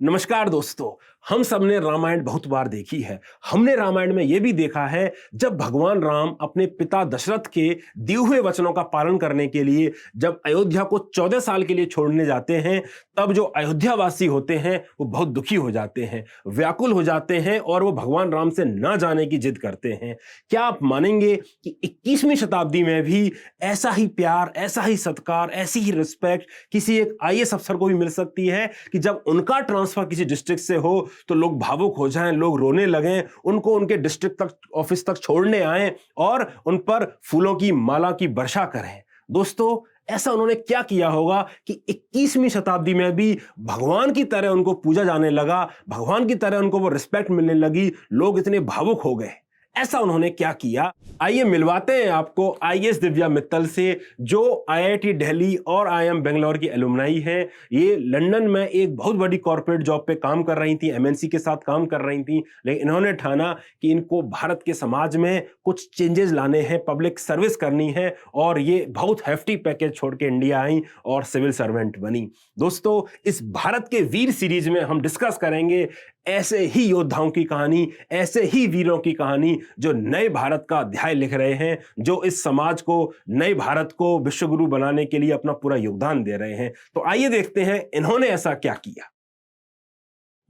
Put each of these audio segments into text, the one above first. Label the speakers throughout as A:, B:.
A: नमस्कार दोस्तों। हम सब ने रामायण बहुत बार देखी है। हमने रामायण में यह भी देखा है जब भगवान राम अपने पिता दशरथ के दिए हुए वचनों का पालन करने के लिए जब अयोध्या को 14 साल के लिए छोड़ने जाते हैं, तब जो अयोध्या वासी होते हैं वो बहुत दुखी हो जाते हैं, व्याकुल हो जाते हैं और वो भगवान राम से ना जाने की जिद करते हैं। क्या आप मानेंगे कि 21वीं शताब्दी में भी ऐसा ही प्यार, ऐसा ही सत्कार, ऐसी ही रिस्पेक्ट किसी एक आईएएस अफसर को भी मिल सकती है कि जब उनका ट्रांसफर किसी डिस्ट्रिक्ट से हो तो लोग भावुक हो जाएं, लोग रोने लगें, उनको उनके डिस्ट्रिक्ट तक, ऑफिस तक छोड़ने आएं और उन पर फूलों की माला की वर्षा करें। दोस्तों, ऐसा उन्होंने क्या किया होगा कि 21वीं शताब्दी में भी भगवान की तरह उनको पूजा जाने लगा, भगवान की तरह उनको वो रिस्पेक्ट मिलने लगी, लोग इतने भावुक हो गए। ऐसा उन्होंने क्या किया, आइए मिलवाते हैं आपको आईएएस दिव्या मित्तल से, जो आईआईटी दिल्ली और आईआईएम बेंगलोर की एलुमनाई है। ये लंदन में एक बहुत बड़ी कॉर्पोरेट जॉब पे काम कर रही थी, एमएनसी के साथ काम कर रही थी, लेकिन इन्होंने ठाना कि इनको भारत के समाज में कुछ चेंजेस लाने हैं, पब्लिक सर्विस करनी है, और ये बहुत हेफ्टी पैकेज छोड़ के इंडिया आई और सिविल सर्वेंट बनी। दोस्तों, इस भारत के वीर सीरीज में हम डिस्कस करेंगे ऐसे ही योद्धाओं की कहानी, ऐसे ही वीरों की कहानी जो नए भारत का अध्याय लिख रहे हैं, जो इस समाज को, नए भारत को विश्वगुरु बनाने के लिए अपना पूरा योगदान दे रहे हैं। तो आइए देखते हैं इन्होंने ऐसा क्या किया।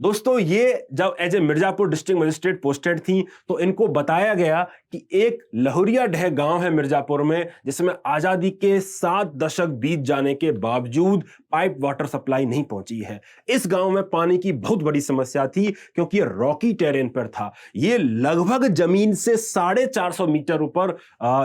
A: दोस्तों, ये जब as a Mirzapur district magistrate posted थी तो इनको बताया गया कि एक लहुरिया डह गांव है मिर्जापुर में, जिसमें आजादी के 7 दशक बीत जाने के बावजूद पाइप वाटर सप्लाई नहीं पहुंची है। इस गांव में पानी की बहुत बड़ी समस्या थी क्योंकि ये रॉकी टेरेन पर था। ये लगभग जमीन से 450 मीटर ऊपर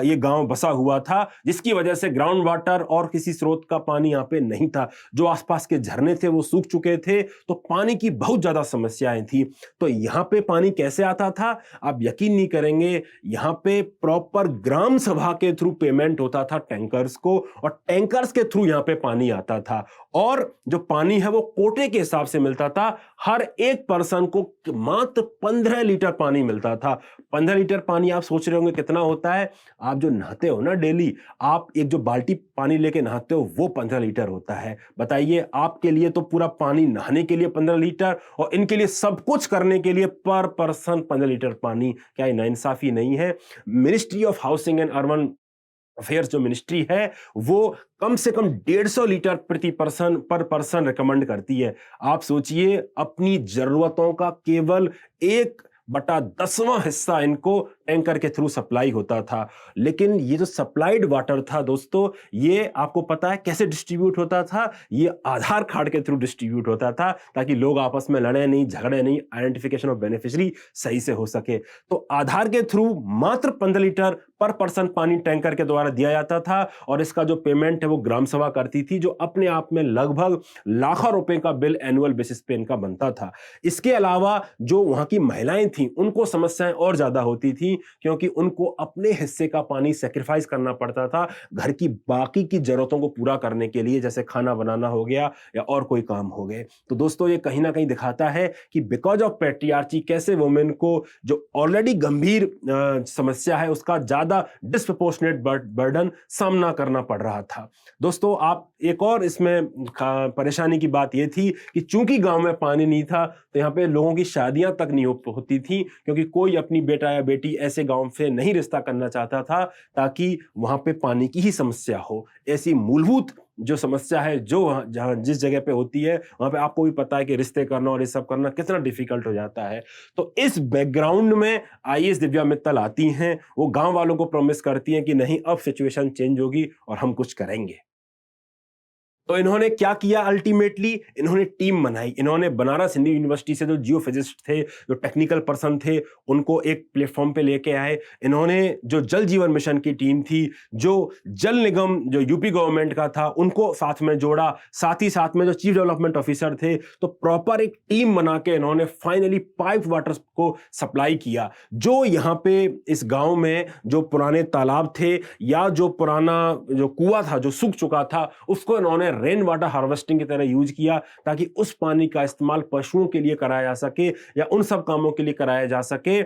A: ये गांव बसा हुआ था, जिसकी वजह से ग्राउंड वाटर और किसी स्रोत का पानी यहां पे नहीं था। जो आसपास के झरने थे वो सूख चुके थे, तो पानी की बहुत ज्यादा समस्याएं थी। तो यहां पे पानी कैसे आता था, आप यकीन नहीं करेंगे। यहां पे प्रॉपर ग्राम सभा के थ्रू पेमेंट होता था टैंकर्स को, और टैंकर्स के थ्रू यहां पे पानी आता था, और जो पानी है वो कोटे के हिसाब से मिलता था। हर एक पर्सन को मात्र 15 लीटर पानी मिलता था। 15 लीटर पानी, आप सोच रहे होंगे कितना होता है। आप जो नहाते हो ना डेली, आप एक जो बाल्टी पानी लेके नहाते हो वो 15 लीटर होता है। बताइए, आपके लिए तो पूरा पानी नहाने के लिए 15 लीटर, और इनके लिए सब कुछ करने के लिए पर पर्सन 15 लीटर पानी। क्या ये नाइंसाफी नहीं है? Ministry of housing and urban affairs जो मिनिस्ट्री है वो कम से कम 150 लीटर प्रति पर्सन पर पर्सन रिकमेंड करती है। आप सोचिए, अपनी जरूरतों का केवल 1/10वां हिस्सा इनको टैंकर के थ्रू सप्लाई होता था। लेकिन ये जो सप्लाइड वाटर था दोस्तों, ये आपको पता है कैसे डिस्ट्रीब्यूट होता था? ये आधार कार्ड के थ्रू डिस्ट्रीब्यूट होता था, ताकि लोग आपस में लड़े नहीं, झगड़े नहीं, आइडेंटिफिकेशन ऑफ बेनिफिशियरी सही से हो सके। तो आधार के थ्रू मात्र 15 लीटर पर पर्सन पानी टैंकर के द्वारा दिया जाता था, और इसका जो पेमेंट है वो ग्राम सभा करती थी, जो अपने आप में लगभग लाखों रुपए का बिल एनुअल बेसिस पे इनका बनता था। इसके अलावा जो वहां की महिलाएं थी, उनको समस्याएं और ज्यादा होती थी, क्योंकि उनको अपने हिस्से का पानी सेक्रीफाइस करना पड़ता था घर की बाकी की जरूरतों को पूरा करने के लिए, जैसे खाना बनाना हो गया या और कोई काम हो गए। तो दोस्तों, ये कहीं ना कहीं दिखाता है कि बिकॉज ऑफ पैट्रियार्ची कैसे वुमेन को जो ऑलरेडी गंभीर समस्या है उसका ज्यादा डिस्प्रपोर्शनेट बर्डन सामना करना पड़ रहा था। दोस्तों, आप एक और इसमें परेशानी की बात यह थी कि चूंकि गांव में पानी नहीं था, तो यहाँ पे लोगों की शादियां तक नहीं होती थी, क्योंकि कोई अपनी बेटा या बेटी ऐसे गांव से नहीं रिश्ता करना चाहता था ताकि वहां पे पानी की ही समस्या हो। ऐसी मूलभूत जो समस्या है, जो जहां जिस जगह पे होती है, वहां पे आपको भी पता है कि रिश्ते करना और ये सब करना कितना डिफिकल्ट हो जाता है। तो इस बैकग्राउंड में आईएएस दिव्या मित्तल आती हैं, वो गांव वालों को प्रॉमिस करती हैं कि नहीं, अब सिचुएशन चेंज होगी और हम कुछ करेंगे। तो इन्होंने क्या किया? अल्टीमेटली इन्होंने टीम बनाई। इन्होंने बनारस हिंदू यूनिवर्सिटी से जो जियोफिजिस्ट थे, जो टेक्निकल पर्सन थे, उनको एक प्लेटफॉर्म पे लेके आए। इन्होंने जो जल जीवन मिशन की टीम थी, जो जल निगम जो यूपी गवर्नमेंट का था, उनको साथ में जोड़ा। साथ ही साथ में जो चीफ डेवलपमेंट ऑफिसर थे, तो प्रॉपर एक टीम बना के इन्होंने फाइनली पाइप वाटर को सप्लाई किया। जो यहाँ पे इस गांव में जो पुराने तालाब थे या जो पुराना जो कुआं था जो सूख चुका था, उसको इन्होंने रेन वाटर हार्वेस्टिंग की तरह यूज किया, ताकि उस पानी का इस्तेमाल पशुओं के लिए कराया जा सके या उन सब कामों के लिए कराया जा सके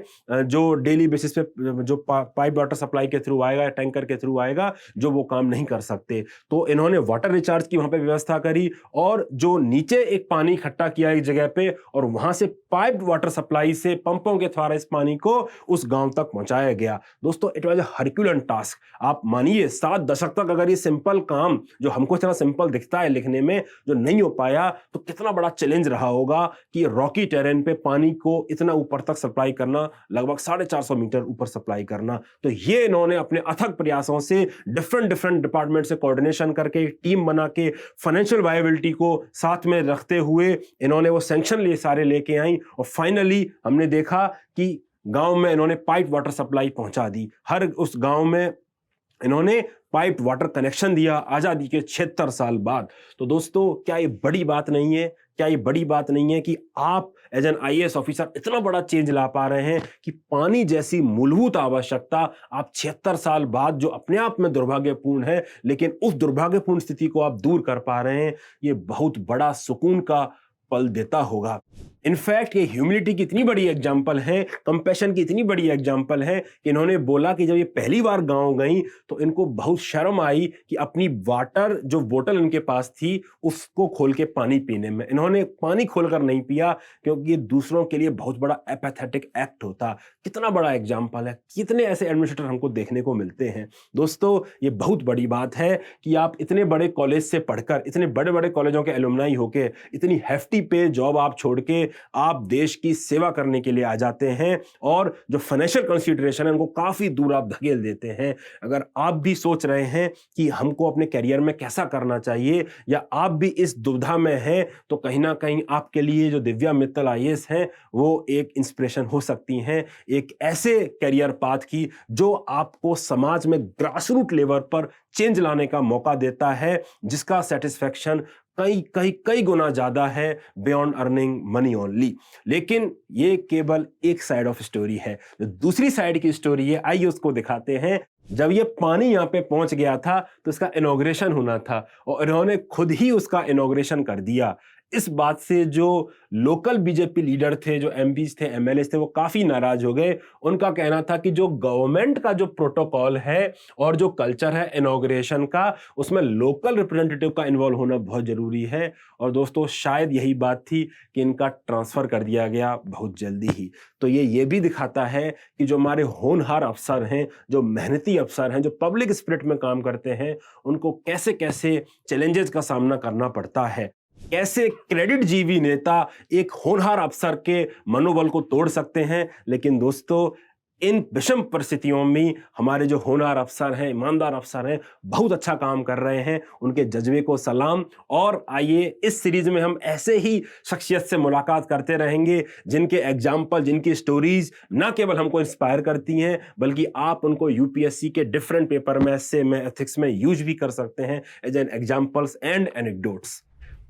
A: जो डेली बेसिस पे जो पाइप वाटर सप्लाई के थ्रू आएगा, टैंकर के थ्रू आएगा, जो वो काम नहीं कर सकते। तो इन्होंने वाटर रिचार्ज की वहां पे व्यवस्था करी और जो नीचे एक पानी इकट्ठा किया एक जगह पे और वहां से पाइप वाटर सप्लाई से पंपों के द्वारा इस पानी को उस गांव तक पहुंचाया गया। दोस्तों, इट वाज अ हरक्यूलन टास्क। आप मानिए 7 दशक तक अगर ये सिंपल काम जो हमको इतना सिंपल दिखता है लिखने में, जो नहीं हो पाया, तो कितना बड़ा चैलेंज रहा होगा कि रॉकी टेरेन पे पानी को इतना ऊपर तक सप्लाई करना, लगभग 450 मीटर ऊपर सप्लाई करना। तो ये इन्होंने अपने अथक प्रयासों से डिफरेंट डिपार्टमेंट से कोऑर्डिनेशन करके टीम बना के फाइनेंशियल वायबिलिटी को साथ में रखते हुए इन्होंने वो सैंक्शन सारे लेके आई और फाइनली हमने देखा कि गांव में इन्होंने पाइप वाटर सप्लाई पहुंचा दी। हर उस गांव में इन्होंने पाइप वाटर कनेक्शन दिया आजादी के 76 साल बाद। तो दोस्तों, क्या ये बड़ी बात नहीं है? क्या ये बड़ी बात नहीं है कि आप एज एन आईएएस ऑफिसर इतना बड़ा चेंज ला पा रहे हैं कि पानी जैसी मूलभूत आवश्यकता आप 76 साल बाद, जो अपने आप में दुर्भाग्यपूर्ण है, लेकिन उस दुर्भाग्यपूर्ण स्थिति को आप दूर कर पा रहे हैं, ये बहुत बड़ा सुकून का पल देता होगा। इनफैक्ट ये ह्यूमिलिटी की इतनी बड़ी एग्जाम्पल है, कंपैशन की इतनी बड़ी एग्जाम्पल है कि इन्होंने बोला कि जब ये पहली बार गांव गई तो इनको बहुत शर्म आई कि अपनी वाटर जो बोतल इनके पास थी उसको खोल के पानी पीने में। इन्होंने पानी खोलकर नहीं पिया क्योंकि ये दूसरों के लिए बहुत बड़ा एपैथेटिक एक्ट होता। कितना बड़ा एग्जाम्पल है, कितने ऐसे एडमिनिस्ट्रेटर हमको देखने को मिलते हैं। दोस्तों, ये बहुत बड़ी बात है कि आप इतने बड़े कॉलेज से पढ़कर, इतने बड़े बड़े कॉलेजों के एलुमनाई होके, इतनी हेफ्टी पे जॉब आप छोड़ के आप देश की सेवा करने के लिए आ जाते हैं और जो फाइनेंशियल कंसीडरेशन है उनको काफी दूर आप धकेल देते हैं। अगर आप भी सोच रहे हैं कि हमको अपने करियर में कैसा करना चाहिए, या आप भी इस दुविधा में हैं, तो कहीं ना कहीं आपके लिए जो दिव्या मित्तल आईएएस हैं वो एक इंस्पिरेशन हो सकती हैं, एक ऐसे करियर पाथ की जो आपको समाज में ग्रासरूट लेवल पर चेंज लाने का मौका देता है, जिसका सेटिस्फैक्शन कई गुना ज्यादा है बियॉन्ड अर्निंग मनी ओनली। लेकिन ये केवल एक साइड ऑफ स्टोरी है। जो दूसरी साइड की स्टोरी है, आइए उसको दिखाते हैं। जब ये पानी यहाँ पे पहुंच गया था तो इसका इनॉग्रेशन होना था और इन्होंने खुद ही उसका इनॉग्रेशन कर दिया। इस बात से जो लोकल बीजेपी लीडर थे, जो एमपीज थे, एमएलए थे, वो काफी नाराज हो गए। उनका कहना था कि जो गवर्नमेंट का जो प्रोटोकॉल है और जो कल्चर है इनॉग्रेशन का, उसमें लोकल रिप्रेजेंटेटिव का इन्वॉल्व होना बहुत जरूरी है। और दोस्तों, शायद यही बात थी कि इनका ट्रांसफर कर दिया गया बहुत जल्दी ही। तो ये भी दिखाता है कि जो हमारे होनहार अफसर हैं, जो मेहनती अफसर हैं, जो पब्लिक स्पिरिट में काम करते हैं, उनको कैसे कैसे चैलेंजेस का सामना करना पड़ता है, कैसे क्रेडिट जीवी नेता एक होनहार अफसर के मनोबल को तोड़ सकते हैं। लेकिन दोस्तों, इन विषम परिस्थितियों में हमारे जो होनहार अफसर हैं, ईमानदार अफसर हैं, बहुत अच्छा काम कर रहे हैं। उनके जज्बे को सलाम। और आइए इस सीरीज में हम ऐसे ही शख्सियत से मुलाकात करते रहेंगे जिनके एग्जाम्पल, जिनकी स्टोरीज न केवल हमको इंस्पायर करती हैं, बल्कि आप उनको यूपीएससी के डिफरेंट पेपर में, ऐसे में, एथिक्स में यूज भी कर सकते हैं as an examples and anecdotes.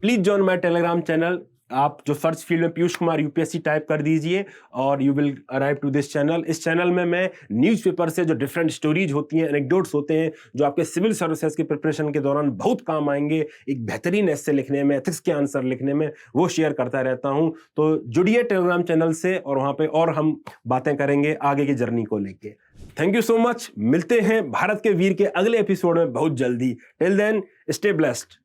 A: Please join my telegram channel. आप जो सर्च फील्ड में पीयूष कुमार यूपीएससी टाइप कर दीजिए और you will arrive to this channel. इस चैनल में मैं न्यूज़पेपर से जो डिफरेंट स्टोरीज होती हैं, एनेक्डोट्स होते हैं, जो आपके सिविल सर्विसेज की प्रिपरेशन के दौरान बहुत काम आएंगे, एक बेहतरीन ऐसे लिखने में, एथिक्स के आंसर लिखने में, वो शेयर करता रहता हूं। तो जुड़िए टेलीग्राम चैनल से और वहां पे और हम बातें करेंगे आगे की जर्नी को लेके। Thank you so much. मिलते हैं भारत के वीर के अगले एपिसोड में बहुत जल्दी। Till then, stay blessed.